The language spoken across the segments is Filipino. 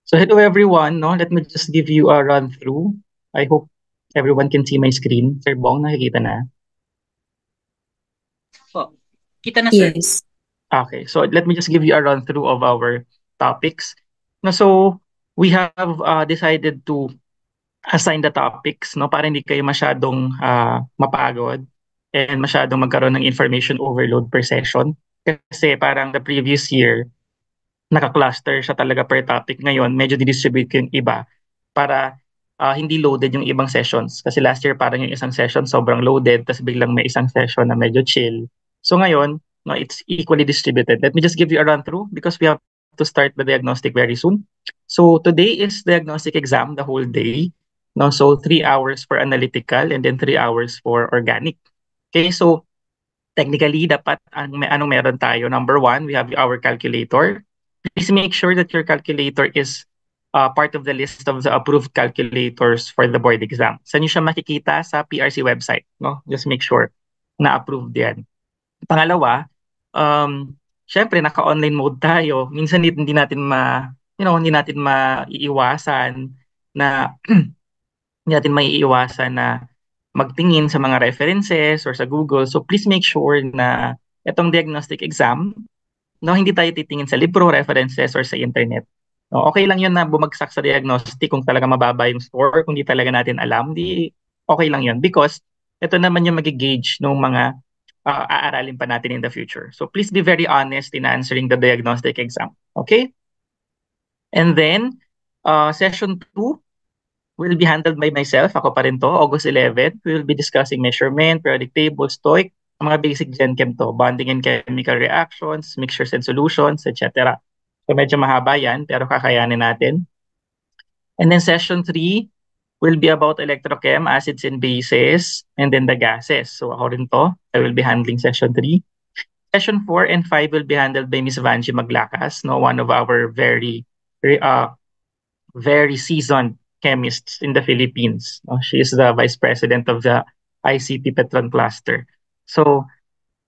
So hello everyone, no? Let me just give you a run through. I hope everyone can see my screen. Sir Bong, nakikita na? Po. Kita na, sir. Yes. Okay, so let me just give you a run through of our topics. No, so we have decided to assign the topics, no, para hindi kayo masyadong mapagod and masyadong magkaroon ng information overload per session. Kasi parang the previous year, naka-cluster siya talaga per topic. Ngayon, medyo didistribute ko yung iba para hindi loaded yung ibang sessions. Kasi last year parang yung isang session sobrang loaded, tapos biglang may isang session na medyo chill. So ngayon, no, it's equally distributed. Let me just give you a run through because we have to start the diagnostic very soon. So today is diagnostic exam the whole day. No, so 3 hours for analytical and then 3 hours for organic. Okay, so technically dapat anong meron tayo? Number one, we have our calculator. Please make sure that your calculator is part of the list of the approved calculators for the board exam. Saan nyo siya makikita? Sa PRC website. No? Just make sure na approved yan. Pangalawa, syempre naka-online mode tayo. Minsan hindi natin hindi natin maiiwasan na hindi natin maiiwasan na magtingin sa mga references or sa Google. So please make sure na itong diagnostic exam, no, hindi tayo titingin sa libro, references, or sa internet. No, okay lang yun na bumagsak sa diagnostic kung talaga mababa yung score, kung di talaga natin alam, di okay lang yun because ito naman yung mag-gauge ng mga aaralin pa natin in the future. So please be very honest in answering the diagnostic exam. Okay? And then, session 2 will be handled by myself. Ako pa rin to, August 11. We will be discussing measurement, periodic table, stoic, mga basic Gen Chem to, bonding and chemical reactions, mixtures and solutions, etc. So medyo mahaba yan, pero kakayanin natin. And then session 3 will be about electrochem, acids and bases, and then the gases. So ako rin to, I will be handling session 3. Session 4 and 5 will be handled by Ms. Vanji Maglacas, no, one of our very seasoned chemists in the Philippines. No? She is the vice president of the ICT Petron cluster. So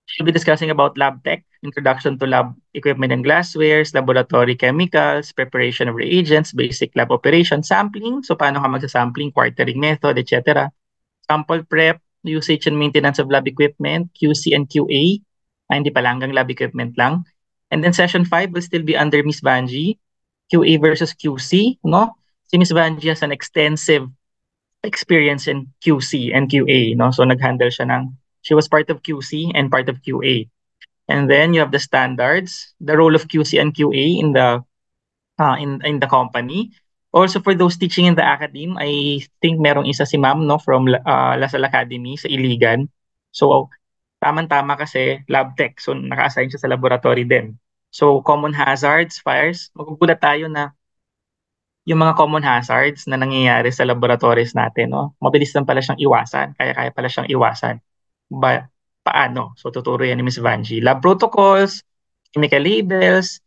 she'll be discussing about lab tech, introduction to lab equipment and glasswares, laboratory chemicals, preparation of reagents, basic lab operation, sampling, so paano ka magsasampling, quartering method, etc. Sample prep, usage and maintenance of lab equipment, QC and QA, hindi pala hanggang lab equipment lang. And then session 5 will still be under Miss Vanji, QA versus QC, no? Si Miss Vanji has an extensive experience in QC and QA, no? So nag-handle siya she was part of QC and part of QA. And then you have the standards, the role of QC and QA in the company. Also for those teaching in the academy, I think merong isa si Ma'am, no, from Lasal Academy sa Iligan. So tamang-tama kasi lab tech, so naka-assign siya sa laboratory din. So common hazards, fires, magugulat tayo na yung mga common hazards na nangyayari sa laboratories natin, no? Mabilis lang pala siyang iwasan, kaya pala siyang iwasan. Paano? So tuturo yan ni Ms. Vanji. Lab protocols, chemical labels,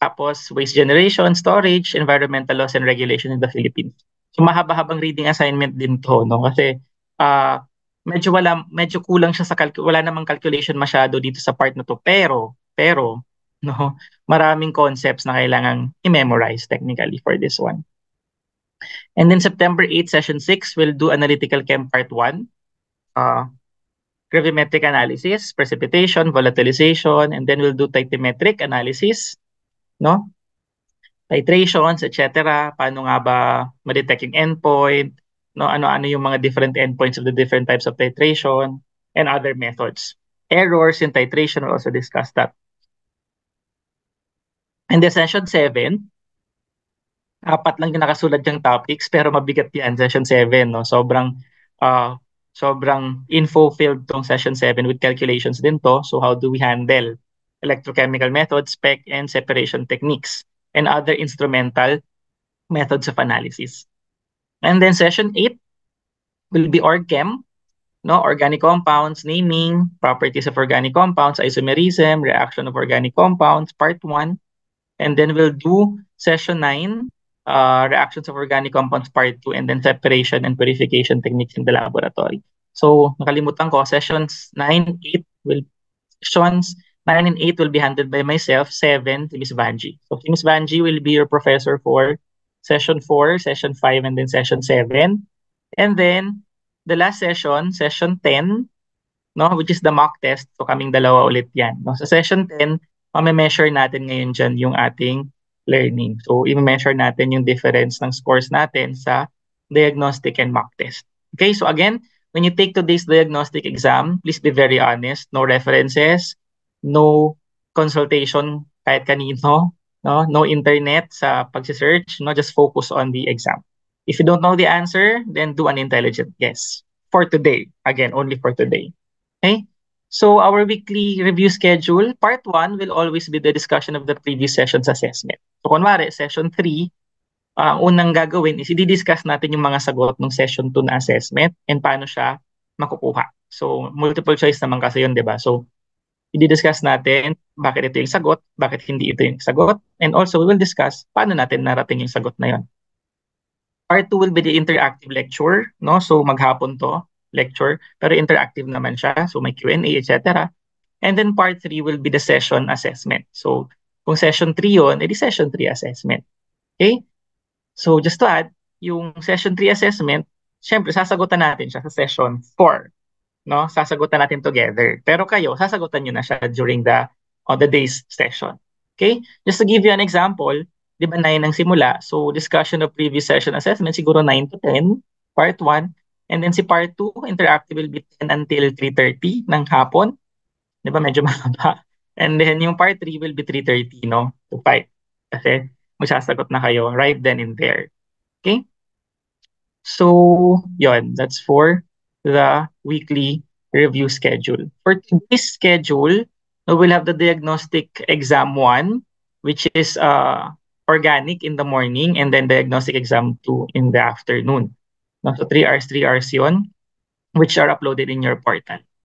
tapos waste generation, storage, environmental laws and regulation in the Philippines. So mahaba-habang reading assignment din to, no? Kasi medyo kulang siya sa wala namang calculation masyado dito sa part na to, pero no, maraming concepts na kailangang i-memorize technically for this one. And then September 8, session 6, we'll do analytical chem part 1. Gravimetric analysis, precipitation, volatilization, and then we'll do titmetric analysis, no? Titrations, etc. Paano nga ba ma-detect yung endpoint, no? Ano-ano yung mga different endpoints of the different types of titration, and other methods. Errors in titration, we'll also discuss that. And the session 7, apat lang yung nakasulat yung topics, pero mabigat yan, session 7, no? Sobrang info-filled tong session 7 with calculations din to. So how do we handle electrochemical methods, spec, and separation techniques, and other instrumental methods of analysis. And then session 8 will be org-chem, no? Organic compounds, naming, properties of organic compounds, isomerism, reaction of organic compounds, part 1. And then we'll do session 9, reactions of organic compounds part 2, and then separation and purification techniques in the laboratory. So nakalimutan ko, sessions 9 and 8 will be handled by myself, 7 si Ms. Vanji. So si Ms. Vanji will be your professor for session 4, session 5, and then session 7. And then, the last session, session 10, no, which is the mock test. So kaming dalawa ulit yan. No? Sa session 10, measure natin ngayon dyan yung ating learning. So i-measure natin yung difference ng scores natin sa diagnostic and mock test. Okay, so again, when you take today's diagnostic exam, please be very honest. No references, no consultation kahit kanino, no internet sa pag-search, no, just focus on the exam. If you don't know the answer, then do an intelligent guess. For today, again, only for today. Okay? So our weekly review schedule, part 1 will always be the discussion of the previous session's assessment. So kunwari, session 3, unang gagawin is i-discuss natin yung mga sagot ng session 2 na assessment and paano siya makukuha. So multiple choice naman kasi yun, di ba? So i-discuss natin bakit ito yung sagot, bakit hindi ito yung sagot, and also we will discuss paano natin narating yung sagot na yun. Part 2 will be the interactive lecture, no? So maghapon to, lecture, pero interactive naman siya. So may Q&A, etc. And then part 3 will be the session assessment. So kung session 3 yun, edi session 3 assessment. Okay? So just to add, yung session 3 assessment, syempre sasagutan natin siya sa session 4. No? Sasagutan natin together. Pero kayo, sasagutan nyo na siya during the day's session. Okay? Just to give you an example, di ba 9 ang simula? So discussion of previous session assessment, siguro 9 to 10, part 1. And then si part 2, interactive will be 10 until 3:30 ng hapon. Di ba? Medyo mahaba. And then yung part 3 will be 3:30, no? To 5. Kasi magsasagot na kayo right then and there. Okay? So, yon. That's for the weekly review schedule. For today's schedule, we'll have the diagnostic exam 1, which is organic in the morning, and then diagnostic exam 2 in the afternoon. So 3 hours yun, which are uploaded in your portal.